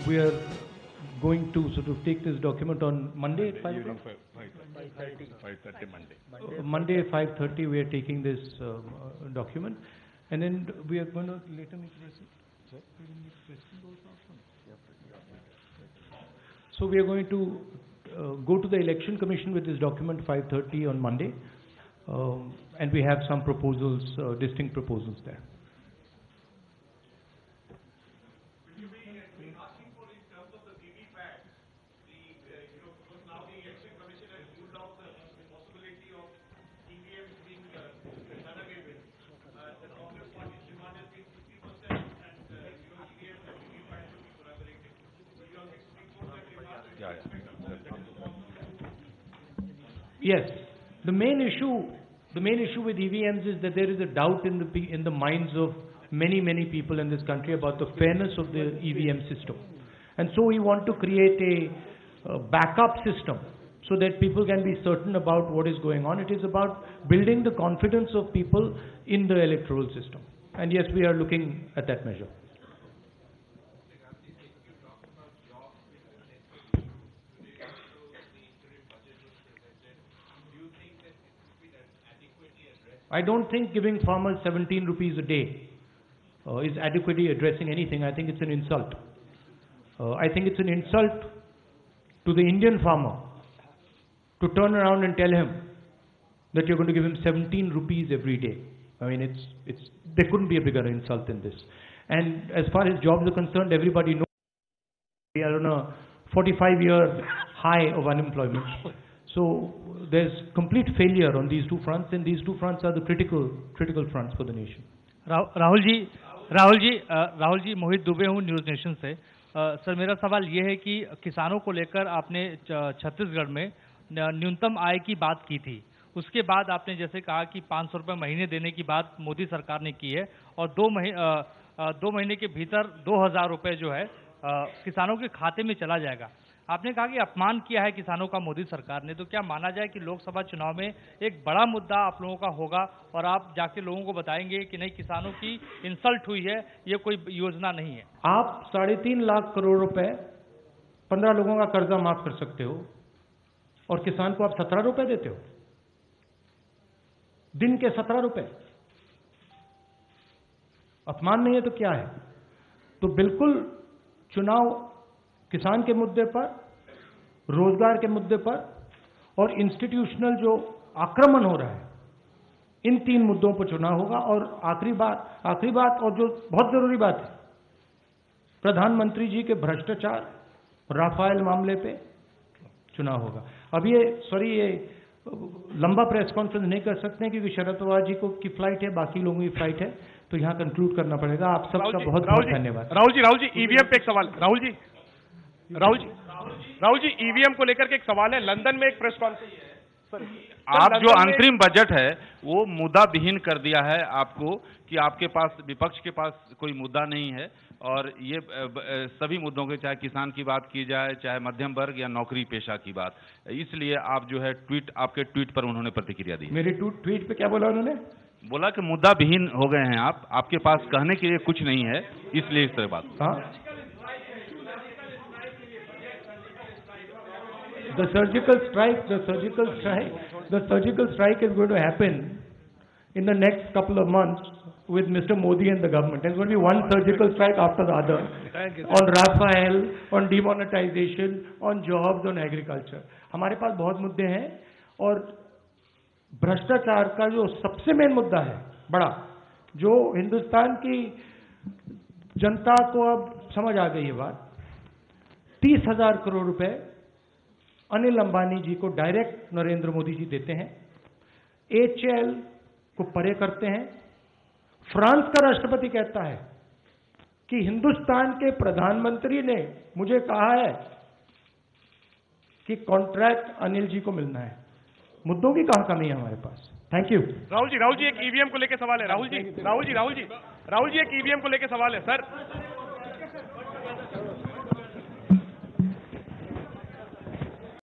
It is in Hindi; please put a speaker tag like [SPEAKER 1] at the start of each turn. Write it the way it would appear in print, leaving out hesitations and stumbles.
[SPEAKER 1] we are going to sort of take this document on Monday at 5 o'clock?
[SPEAKER 2] 5:30 Monday.
[SPEAKER 1] Monday at 5:30 we are taking this document, and then we are going to later make questions. So we are going to go to the Election Commission with this document 5:30 on Monday, and we have some proposals, distinct proposals there.
[SPEAKER 3] Will you be asking for in terms of the VVPAT, because now the Election Commission has ruled out the possibility of EVMs being done away with. The Congress Party's demand has been 50%, and EVMs and VVPAT should be collaborated. Will you also speak for that demand?
[SPEAKER 1] Yes, the main issue with EVMs is that there is a doubt in the minds of many people in this country about the fairness of the EVM system, and so we want to create a backup system so that people can be certain about what is going on. It is about building the confidence of people in the electoral system, and yes, we are looking at that measure. I don't think giving farmers 17 rupees a day is adequately addressing anything. I think it's an insult. I think it's an insult to the Indian farmer to turn around and tell him that you're going to give him 17 rupees every day. I mean, there couldn't be a bigger insult than this. And as far as jobs are concerned, everybody knows we are on a 45-year high of unemployment. So there's complete failure on these two fronts, and these two fronts are the critical fronts for the nation.
[SPEAKER 4] Rahul ji मोहित दुबे हूँ न्यूज़ नेशन से। सर मेरा सवाल ये है कि किसानों को लेकर आपने छत्तीसगढ़ में न्यूनतम आय की बात की थी, उसके बाद आपने जैसे कहा कि 500 रुपये महीने देने की बात मोदी सरकार ने की है, और दो महीने के भीतर 2000 रुपये जो है किसानों के खाते में चला जाएगा। आपने कहा कि अपमान किया है किसानों का मोदी सरकार ने, तो क्या माना जाए कि लोकसभा चुनाव में एक बड़ा मुद्दा आप लोगों का होगा और आप जाके लोगों को बताएंगे कि नहीं, किसानों की इंसल्ट हुई है, ये कोई योजना नहीं है?
[SPEAKER 1] आप 3.5 लाख करोड़ रुपए 15 लोगों का कर्जा माफ कर सकते हो, और किसान को आप 17 रुपए देते हो, दिन के 17 रुपए। अपमान नहीं है तो क्या है? तो बिल्कुल चुनाव किसान के मुद्दे पर, रोजगार के मुद्दे पर और इंस्टीट्यूशनल जो आक्रमण हो रहा है, इन 3 मुद्दों पर चुनाव होगा। और आखिरी बात और जो बहुत जरूरी बात है, प्रधानमंत्री जी के भ्रष्टाचार, राफेल मामले पे चुनाव होगा। अब ये लंबा प्रेस कॉन्फ्रेंस नहीं कर सकते हैं क्योंकि शरद पवार जी की फ्लाइट है, बाकी लोगों की फ्लाइट है, तो यहां कंक्लूड करना पड़ेगा। आप सबका बहुत बहुत धन्यवाद।
[SPEAKER 5] राहुल जी ईवीएम पे एक सवाल। राहुल जी ईवीएम को लेकर के एक सवाल है। लंदन में एक प्रेस कॉन्फ्रेंस,
[SPEAKER 2] आप जो अंतरिम बजट है वो मुद्दा विहीन कर दिया है आपको, कि आपके पास, विपक्ष के पास कोई मुद्दा नहीं है, और ये सभी मुद्दों के, चाहे किसान की बात की जाए, चाहे मध्यम वर्ग या नौकरी पेशा की बात, इसलिए आप जो है आपके ट्वीट पर उन्होंने प्रतिक्रिया दी।
[SPEAKER 1] मेरे ट्वीट पे क्या बोला उन्होंने?
[SPEAKER 2] बोला कि मुद्दा विहीन हो गए हैं आप, आपके पास कहने के लिए कुछ नहीं है, इसलिए इस तरह बात।
[SPEAKER 1] हाँ, The surgical strike is going to happen in the next couple of months with Mr. Modi and the government. There's going to be one surgical strike after the other on Rafael, on demonetization, on jobs, on agriculture. हमारे पास बहुत मुद्दे हैं, और भ्रष्टाचार का जो सबसे मेन मुद्दा है बड़ा, जो हिंदुस्तान की जनता को अब समझ आ गई है बात, 30,000 करोड़ रुपए अनिल अंबानी जी को डायरेक्ट नरेंद्र मोदी जी देते हैं, HAL को परे करते हैं। फ्रांस का राष्ट्रपति कहता है कि हिंदुस्तान के प्रधानमंत्री ने मुझे कहा है कि कॉन्ट्रैक्ट अनिल जी को मिलना है। मुद्दों की कहां कमी है हमारे पास? Thank you.
[SPEAKER 5] राहुल जी एक ईवीएम को लेकर सवाल है। राहुल जी एक ईवीएम को लेकर सवाल है सर।